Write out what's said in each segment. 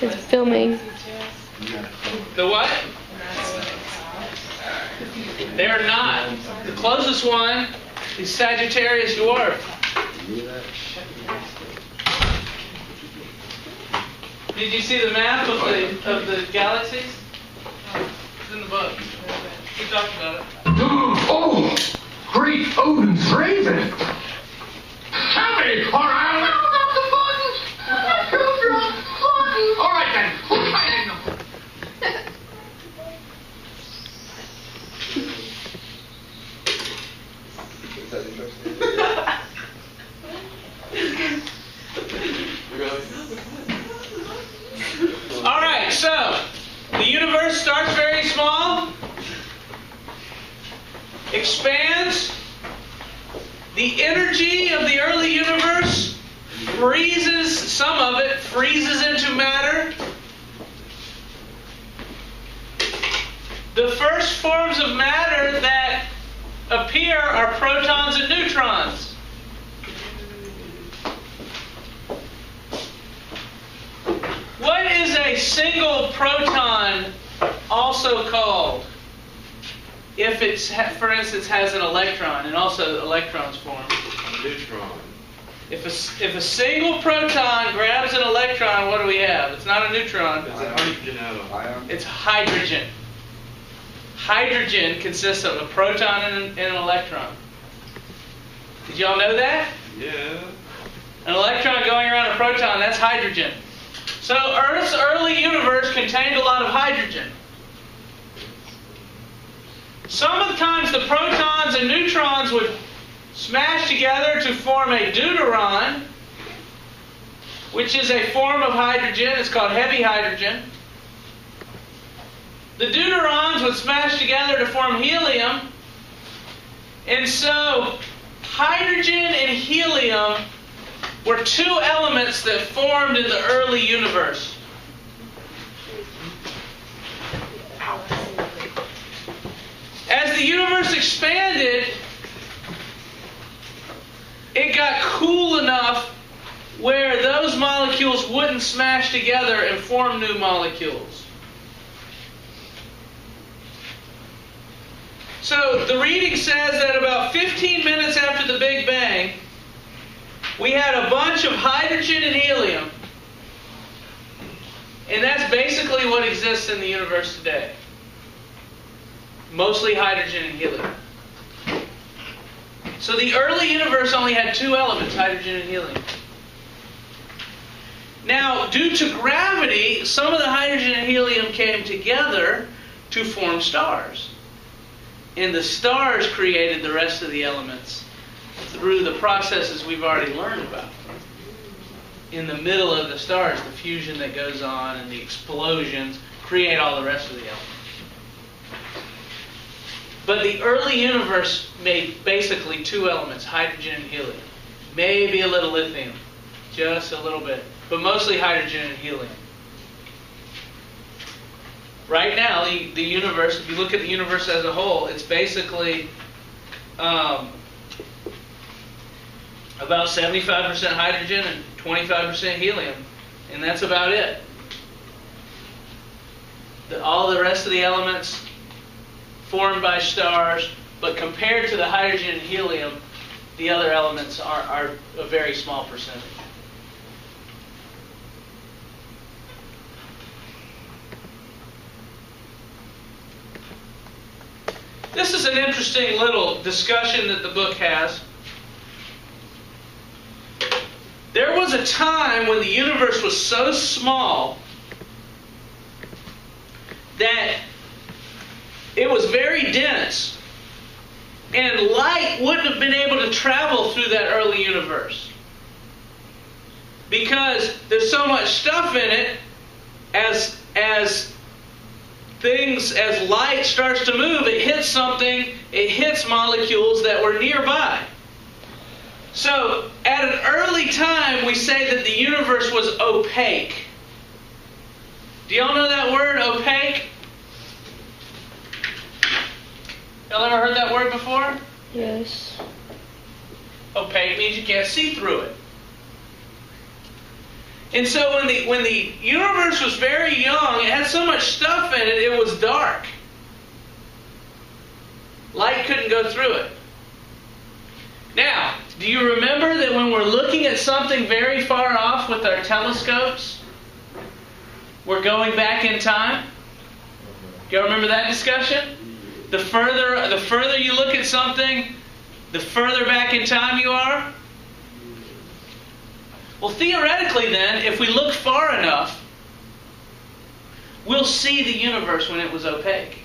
It's filming. The what? They're not. The closest one is Sagittarius dwarf. Did you see the map of the galaxies? It's in the book. We talked about it. Oh, great Odin's raven! Tell me, or I'll never got the buttons. All right then. All right, so the universe starts very small, expands. The energy of the early universe freezes, some of it freezes into matter. The first forms of matter that appear are protons and neutrons. What is a single proton also called? If it's, for instance, has an electron, and also electrons form. A neutron. If a single proton grabs an electron, what do we have? It's not a neutron. It's a hydrogen atom. It's hydrogen. Hydrogen consists of a proton and an electron. Did y'all know that? Yeah. An electron going around a proton, that's hydrogen. So Earth's early universe contained a lot of hydrogen. Some of the times the protons and neutrons would smash together to form a deuteron, which is a form of hydrogen. It's called heavy hydrogen. The deuterons would smash together to form helium. And so hydrogen and helium were two elements that formed in the early universe. As the universe expanded, it got cool enough where those molecules wouldn't smash together and form new molecules. So the reading says that about 15 minutes after the Big Bang, we had a bunch of hydrogen and helium. And that's basically what exists in the universe today. Mostly hydrogen and helium. So the early universe only had two elements, hydrogen and helium. Now, due to gravity, some of the hydrogen and helium came together to form stars. And the stars created the rest of the elements through the processes we've already learned about. In the middle of the stars, the fusion that goes on and the explosions create all the rest of the elements. But the early universe made basically two elements, hydrogen and helium. Maybe a little lithium, just a little bit, but mostly hydrogen and helium. Right now, the universe, if you look at the universe as a whole, it's basically about 75% hydrogen and 25% helium. And that's about it. All the rest of the elements formed by stars, but compared to the hydrogen and helium, the other elements are a very small percentage. This is an interesting little discussion that the book has. There was a time when the universe was so small that it was very dense, and light wouldn't have been able to travel through that early universe. Because there's so much stuff in it, as light starts to move, it hits something, it hits molecules that were nearby. So, at an early time, we say that the universe was opaque. Do y'all know that word, opaque? Y'all ever heard that word before? Yes. Opaque means you can't see through it. And so when the universe was very young, it had so much stuff in it, it was dark. Light couldn't go through it. Now, do you remember that when we're looking at something very far off with our telescopes, we're going back in time? Do you remember that discussion? The further you look at something, the further back in time you are? Well, theoretically then, if we look far enough, we'll see the universe when it was opaque.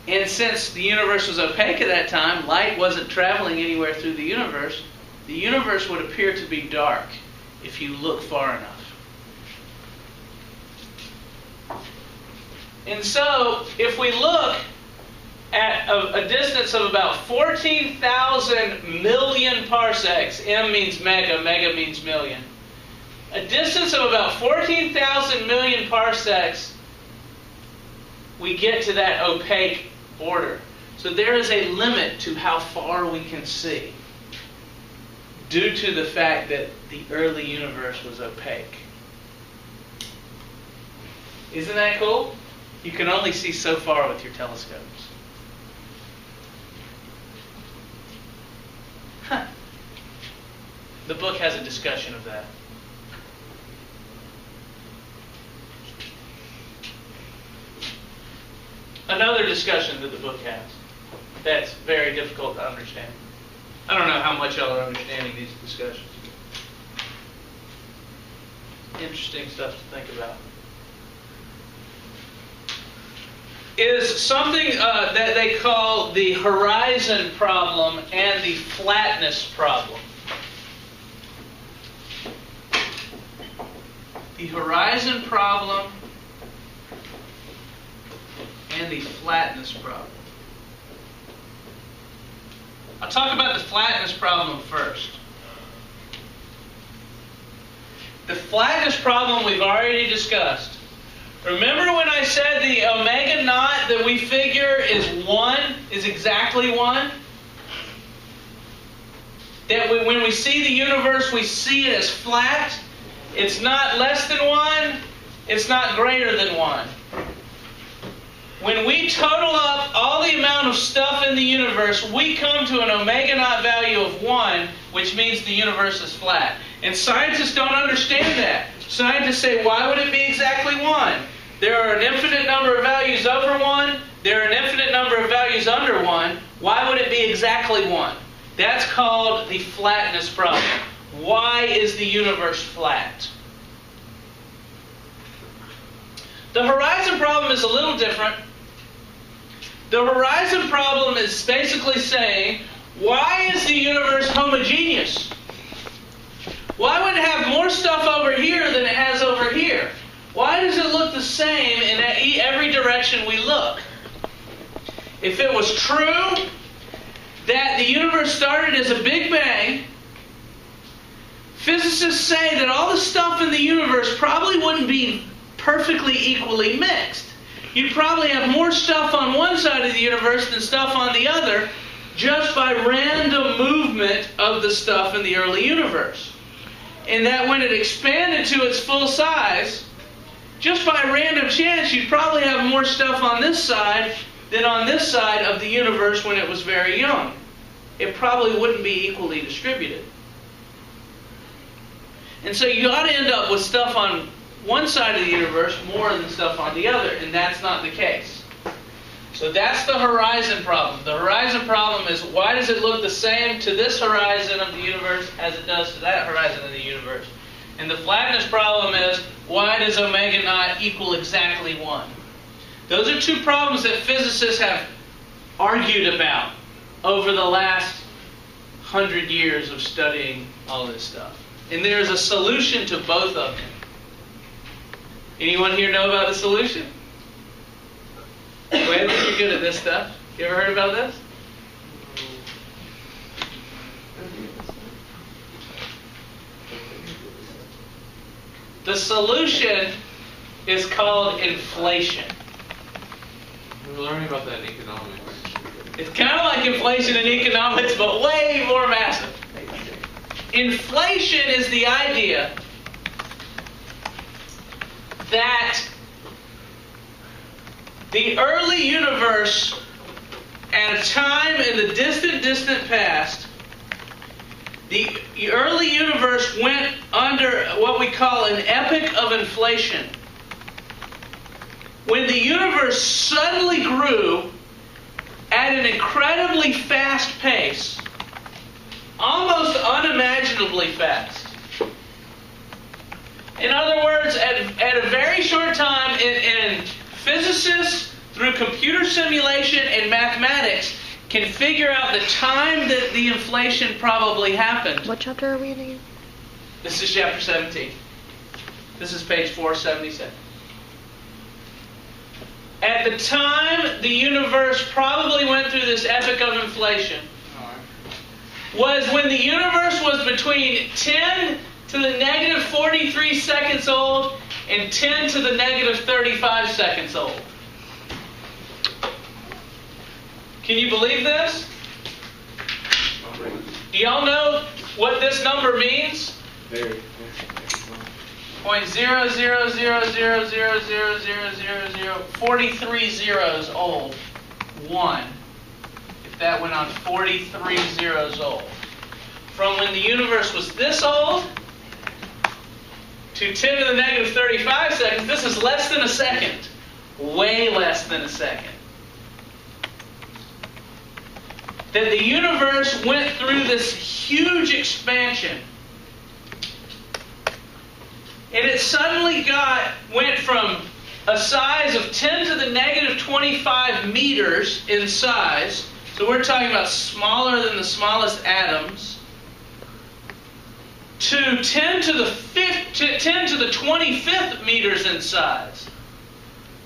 And since the universe was opaque at that time, light wasn't traveling anywhere through the universe would appear to be dark if you look far enough. And so, if we look at a distance of about 14,000 million parsecs, M means mega, mega means million. A distance of about 14,000 million parsecs, we get to that opaque border. So there is a limit to how far we can see, due to the fact that the early universe was opaque. Isn't that cool? You can only see so far with your telescopes. Huh. The book has a discussion of that. Another discussion that the book has that's very difficult to understand. I don't know how much y'all are understanding these discussions. Interesting stuff to think about. Is something that they call the horizon problem and the flatness problem. The horizon problem and the flatness problem. I'll talk about the flatness problem first. The flatness problem we've already discussed. Remember when I said the omega naught that we figure is 1, is exactly 1? That when we see the universe, we see it as flat. It's not less than 1. It's not greater than 1. When we total up all the amount of stuff in the universe, we come to an omega naught value of 1, which means the universe is flat. And scientists don't understand that. Scientists say, why would it be exactly 1? There are an infinite number of values over 1. There are an infinite number of values under 1. Why would it be exactly 1? That's called the flatness problem. Why is the universe flat? The horizon problem is a little different. The horizon problem is basically saying, why is the universe homogeneous? Why would it have more stuff over here than it has over here? Why does it look the same in every direction we look? If it was true that the universe started as a Big Bang, physicists say that all the stuff in the universe probably wouldn't be perfectly equally mixed. You'd probably have more stuff on one side of the universe than stuff on the other, just by random movement of the stuff in the early universe. And that when it expanded to its full size, just by random chance, you'd probably have more stuff on this side than on this side of the universe when it was very young. It probably wouldn't be equally distributed. And so you ought to end up with stuff on one side of the universe more than stuff on the other, and that's not the case. So that's the horizon problem. The horizon problem is, why does it look the same to this horizon of the universe as it does to that horizon of the universe? And the flatness problem is, why does omega naught equal exactly 1? Those are two problems that physicists have argued about over the last 100 years of studying all this stuff. And there's a solution to both of them. Anyone here know about the solution? Wait, you're good at this stuff. You ever heard about this? The solution is called inflation. We're learning about that in economics. It's kind of like inflation in economics, but way more massive. inflation is the idea that the early universe, at a time in the distant, distant past, the early universe went under what we call an epoch of inflation. When the universe suddenly grew at an incredibly fast pace, almost unimaginably fast. In other words, at a very short time, and physicists, through computer simulation and mathematics, can figure out the time that the inflation probably happened. What chapter are we in again? This is chapter 17. This is page 477. At the time the universe probably went through this epoch of inflation was when the universe was between 10 to the negative 43 seconds old and 10 to the negative 35 seconds old. Can you believe this? Do y'all know what this number means? Very. 0.000000000 43 zeros old. 1. If that went on 43 zeros old. From when the universe was this old to 10 to the negative 35 seconds, this is less than a second. Way less than a second. That the universe went through this huge expansion. And it suddenly went from a size of 10 to the negative 25 meters in size. So we're talking about smaller than the smallest atoms. To 10 to the 25th meters in size.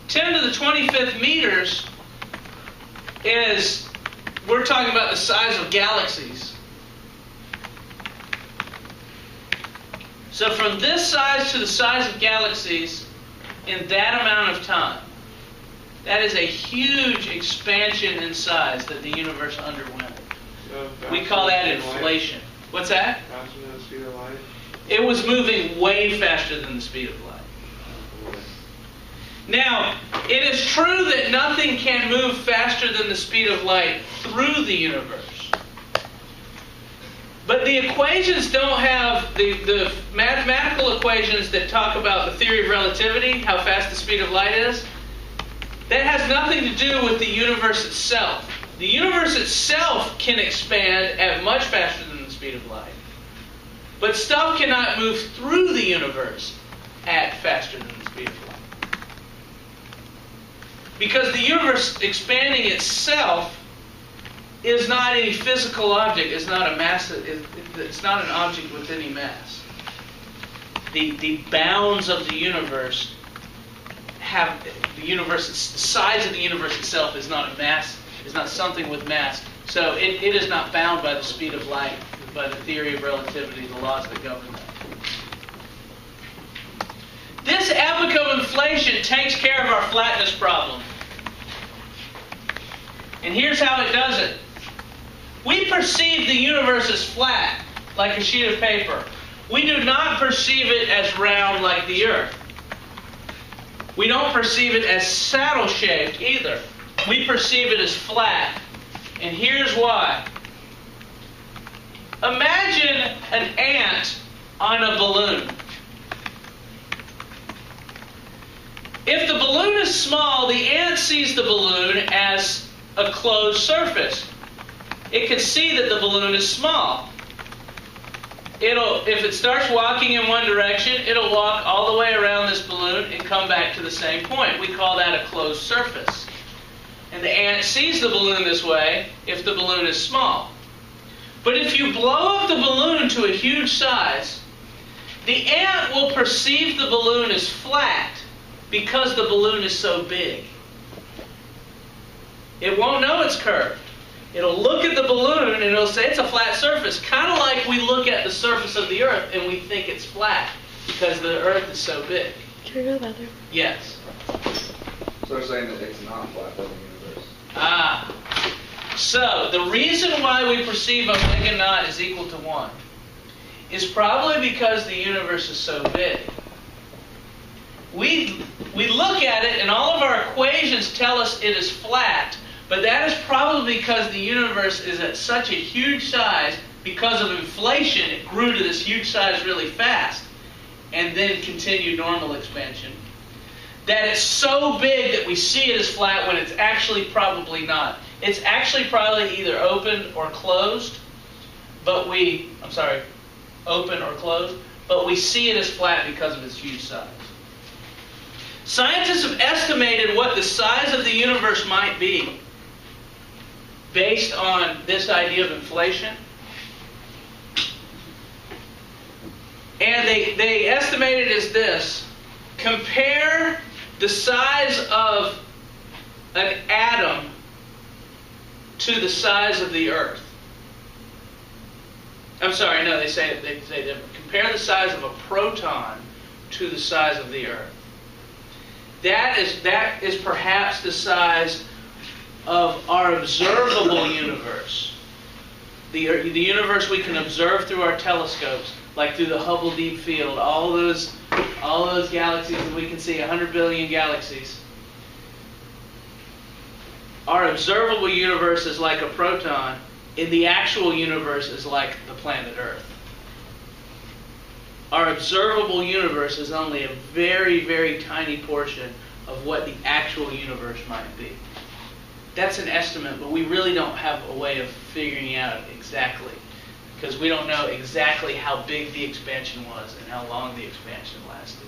10 to the 25th meters is, we're talking about the size of galaxies. So from this size to the size of galaxies in that amount of time, that is a huge expansion in size that the universe underwent. So We call that inflation. What's that? Faster than the speed of light? It was moving way faster than the speed of light. Now, it is true that nothing can move faster than the speed of light through the universe. But the equations don't have, the mathematical equations that talk about the theory of relativity, how fast the speed of light is, that has nothing to do with the universe itself. The universe itself can expand at much faster than the speed of light. But stuff cannot move through the universe at faster than the speed of light. Because the universe expanding itself is not any physical object. It's not a mass. It's not an object with any mass. The bounds of the universe have the size of the universe itself is not a mass. Is not something with mass. So it is not bound by the speed of light, by the theory of relativity, the laws that govern that. This epoch of inflation takes care of our flatness problem. And here's how it does it. We perceive the universe as flat, like a sheet of paper. We do not perceive it as round like the Earth. We don't perceive it as saddle-shaped either. We perceive it as flat. And here's why. Imagine an ant on a balloon. If the balloon is small, the ant sees the balloon as a closed surface. It can see that the balloon is small. If it starts walking in one direction, it'll walk all the way around this balloon and come back to the same point. We call that a closed surface. And the ant sees the balloon this way if the balloon is small. But if you blow up the balloon to a huge size, the ant will perceive the balloon as flat because the balloon is so big. It won't know it's curved. It'll look at the balloon and it'll say it's a flat surface, kind of like we look at the surface of the Earth and we think it's flat because the Earth is so big. Can we go to the bathroom? Yes. So they're saying that it's not flat in the universe. So the reason why we perceive omega naught is equal to 1 is probably because the universe is so big. We look at it and all of our equations tell us it is flat, but that is probably because the universe is at such a huge size. Because of inflation, it grew to this huge size really fast and then continued normal expansion. That it's so big that we see it as flat when it's actually probably not. It's actually probably either open or closed, open or closed, but we see it as flat because of its huge size. Scientists have estimated what the size of the universe might be based on this idea of inflation. And they estimate it as this. Compare the size of an atom to the size of the Earth. I'm sorry, no, they say different. Compare the size of a proton to the size of the Earth. That is perhaps the size of our observable universe. The universe we can observe through our telescopes, like through the Hubble Deep Field, all those galaxies that we can see, 100 billion galaxies. Our observable universe is like a proton, and the actual universe is like the planet Earth. Our observable universe is only a very, very tiny portion of what the actual universe might be. That's an estimate, but we really don't have a way of figuring out exactly, because we don't know exactly how big the expansion was and how long the expansion lasted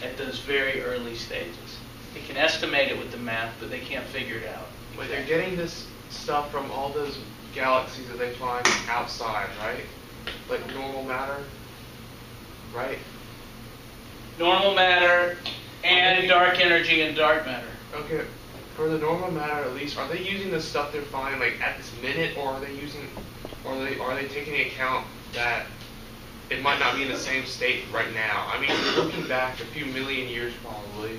at those very early stages. They can estimate it with the math, but they can't figure it out. Wait, they're getting this stuff from all those galaxies that they find outside, right? Like normal matter, right? Normal matter and dark energy and dark matter. Okay, for the normal matter at least, are they using the stuff they're finding like at this minute, or are they using, or are they taking into account that it might not be in the same state right now? I mean, we're looking back a few million years probably.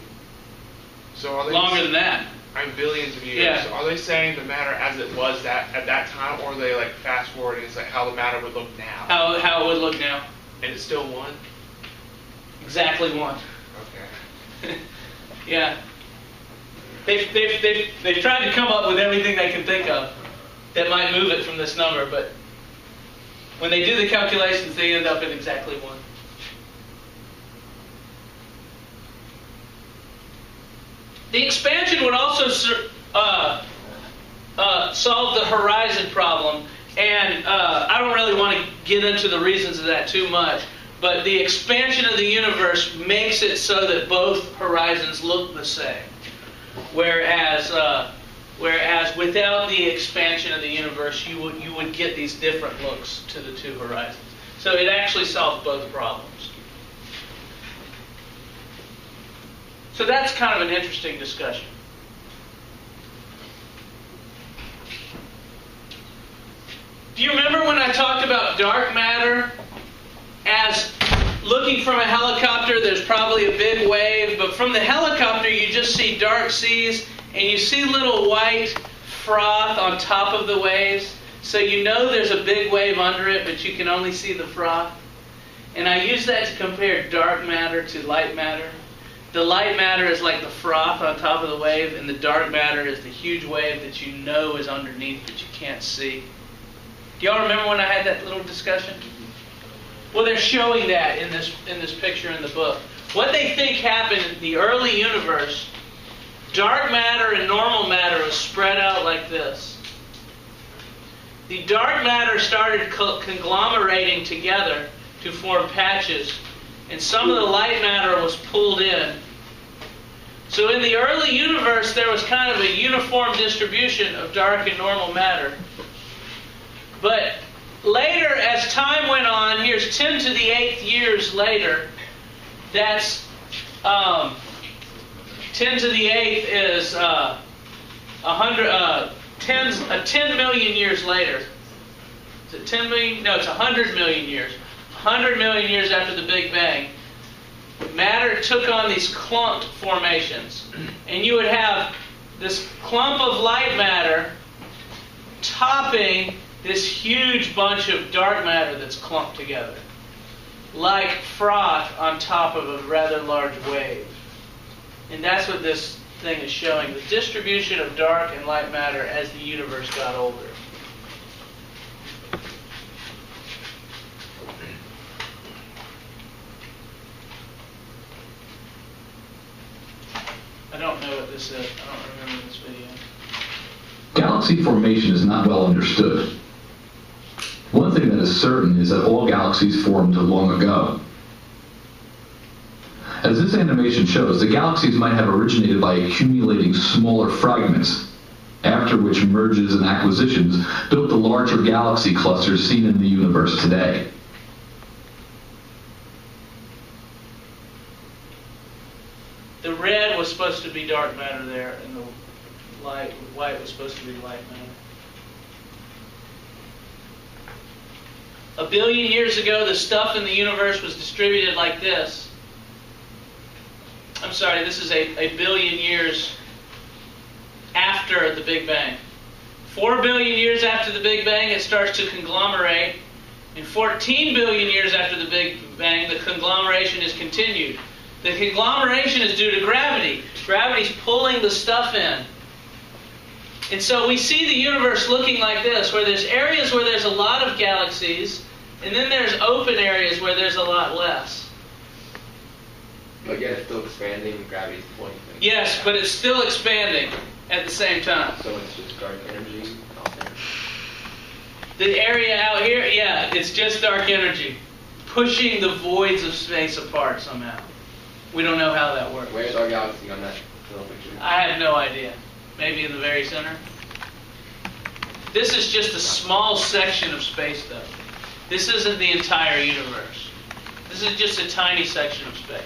So are they longer than that? I mean, billions of years. Yeah. So are they saying the matter as it was at that time, or are they like fast forwarding? It's like how the matter would look now. How it would look now? And it's still one. Exactly one. Okay. Yeah. They've tried to come up with everything they can think of that might move it from this number, but when they do the calculations, they end up at exactly one. The expansion would also solve the horizon problem, and I don't really want to get into the reasons of that too much, but the expansion of the universe makes it so that both horizons look the same, whereas without the expansion of the universe, you would get these different looks to the two horizons. So it actually solves both problems. So that's kind of an interesting discussion. Do you remember when I talked about dark matter as looking from a helicopter, there's probably a big wave, but from the helicopter you just see dark seas and you see little white froth on top of the waves, so you know there's a big wave under it, but you can only see the froth. And I use that to compare dark matter to light matter. The light matter is like the froth on top of the wave, and the dark matter is the huge wave that you know is underneath but you can't see. Do y'all remember when I had that little discussion? Well, they're showing that in this picture in the book. What they think happened in the early universe, dark matter and normal matter was spread out like this. The dark matter started conglomerating together to form patches, and some of the light matter was pulled in. So in the early universe, there was kind of a uniform distribution of dark and normal matter. But later, as time went on, here's 10 to the 8th years later, that's 10 to the 8th is 10 million years later. Is it 10 million? No, it's 100 million years. 100 million years after the Big Bang, matter took on these clumped formations. And you would have this clump of light matter topping this huge bunch of dark matter that's clumped together. like froth on top of a rather large wave. And that's what this thing is showing, the distribution of dark and light matter as the universe got older. I don't know what this is. I don't remember this video. Galaxy formation is not well understood. One thing that is certain is that all galaxies formed long ago. As this animation shows, the galaxies might have originated by accumulating smaller fragments, after which mergers and acquisitions built the larger galaxy clusters seen in the universe today. The red was supposed to be dark matter there, and the white was supposed to be light matter. A billion years ago, the stuff in the universe was distributed like this. I'm sorry, this is a billion years after the Big Bang. 4 billion years after the Big Bang, it starts to conglomerate. And 14 billion years after the Big Bang, the conglomeration is continued. The conglomeration is due to gravity. Gravity's pulling the stuff in. And so we see the universe looking like this, where there's areas where there's a lot of galaxies, and then there's open areas where there's a lot less. But yet it's still expanding, gravity's pulling things. Yes, but it's still expanding at the same time. So it's just dark energy out there. The area out here, yeah, it's just dark energy, pushing the voids of space apart somehow. We don't know how that works. Where's our galaxy on that little picture? I have no idea. Maybe in the very center. This is just a small section of space, though. This isn't the entire universe. This is just a tiny section of space.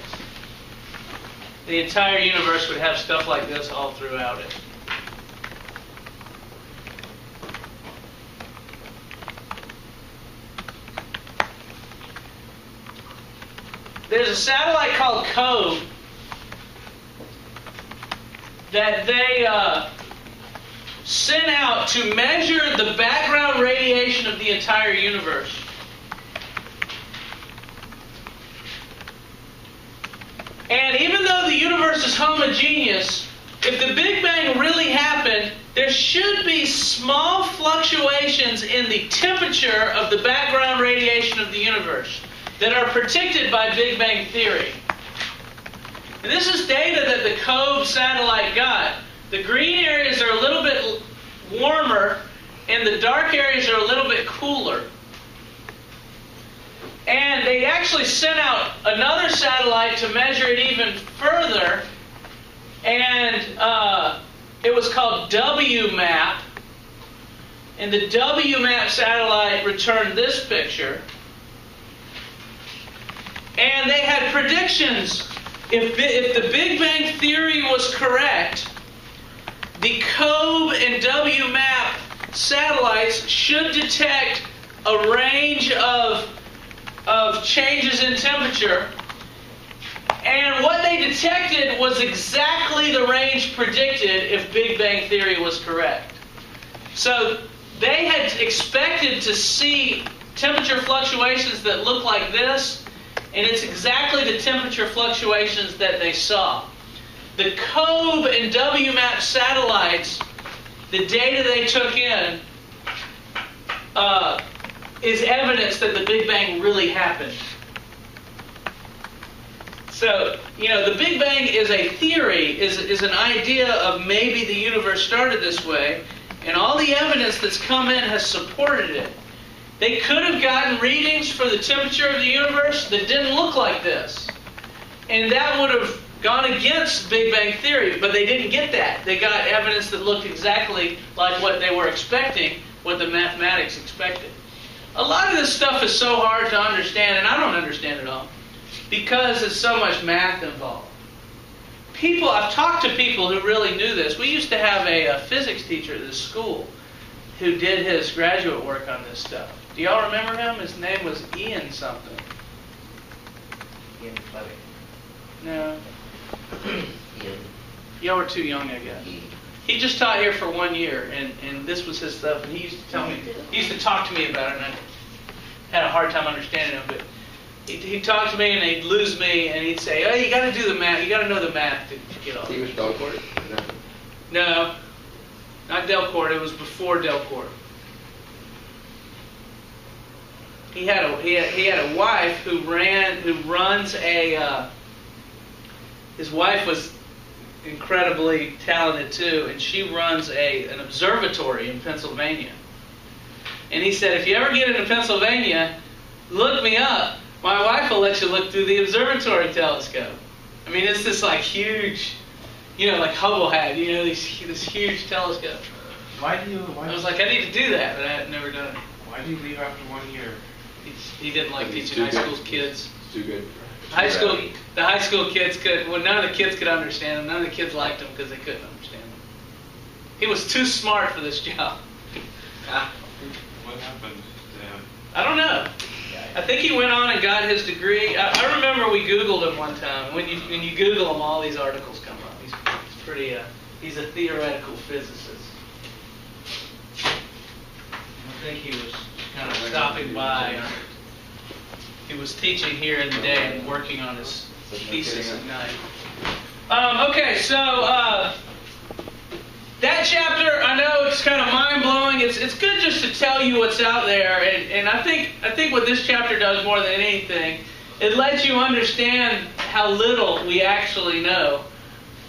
The entire universe would have stuff like this all throughout it. There's a satellite called COBE that they sent out to measure the background radiation of the entire universe. And even though the universe is homogeneous, if the Big Bang really happened, there should be small fluctuations in the temperature of the background radiation of the universe that are predicted by Big Bang theory. And this is data that the COBE satellite got. The green areas are a little bit warmer, and the dark areas are a little bit cooler. And they actually sent out another satellite to measure it even further, and it was called WMAP. And the WMAP satellite returned this picture. And they had predictions. If the Big Bang theory was correct, the COBE and WMAP satellites should detect a range of changes in temperature. And what they detected was exactly the range predicted if Big Bang theory was correct. So they had expected to see temperature fluctuations that look like this, and it's exactly the temperature fluctuations that they saw. The COBE and WMAP satellites, the data they took in, is evidence that the Big Bang really happened. So, the Big Bang is a theory, is an idea of maybe the universe started this way, and all the evidence that's come in has supported it. They could have gotten readings for the temperature of the universe that didn't look like this. And that would have gone against Big Bang theory, but they didn't get that. They got evidence that looked exactly like what they were expecting, what the mathematics expected. A lot of this stuff is so hard to understand, and I don't understand it all, because there's so much math involved. I've talked to people who really knew this. We used to have a physics teacher at this school who did his graduate work on this stuff. Do y'all remember him? His name was Ian something. Ian Fleming. No. Y'all were too young, I guess. He just taught here for 1 year, and this was his stuff. And he used to tell me, he used to talk to me about it, and I had a hard time understanding him. But He'd talk to me and he'd lose me and he'd say, "Oh, you got to do the math. You got to know the math to get all." He was Belcourt? No, not Delcourt. It was before Delcourt. He had a wife who runs a. His wife was incredibly talented too, and she runs an observatory in Pennsylvania. And he said, if you ever get into Pennsylvania, look me up. My wife will let you look through the observatory telescope. I mean, it's this like huge, like Hubble had, this huge telescope. Why do you? I was like, I need to do that, but I had never done it. Why do you leave after 1 year? He didn't like teaching high school kids. It's too good. The high school kids none of the kids could understand him. None of the kids liked him because they couldn't understand him. He was too smart for this job. What happened to him? I don't know. I think he went on and got his degree. I remember we Googled him one time. When you Google him, all these articles come up. He's pretty. He's a theoretical physicist. I think he was kind of stopping by. He was teaching here in the day and working on his thesis at night. Okay, so that chapter, I know it's kind of mind-blowing. It's good just to tell you what's out there, and I think what this chapter does more than anything, it lets you understand how little we actually know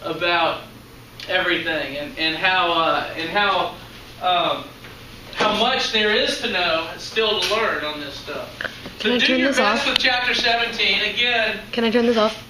about everything, and how much there is to know, still to learn on this stuff. So do your best with chapter 17. Again. Can I turn this off?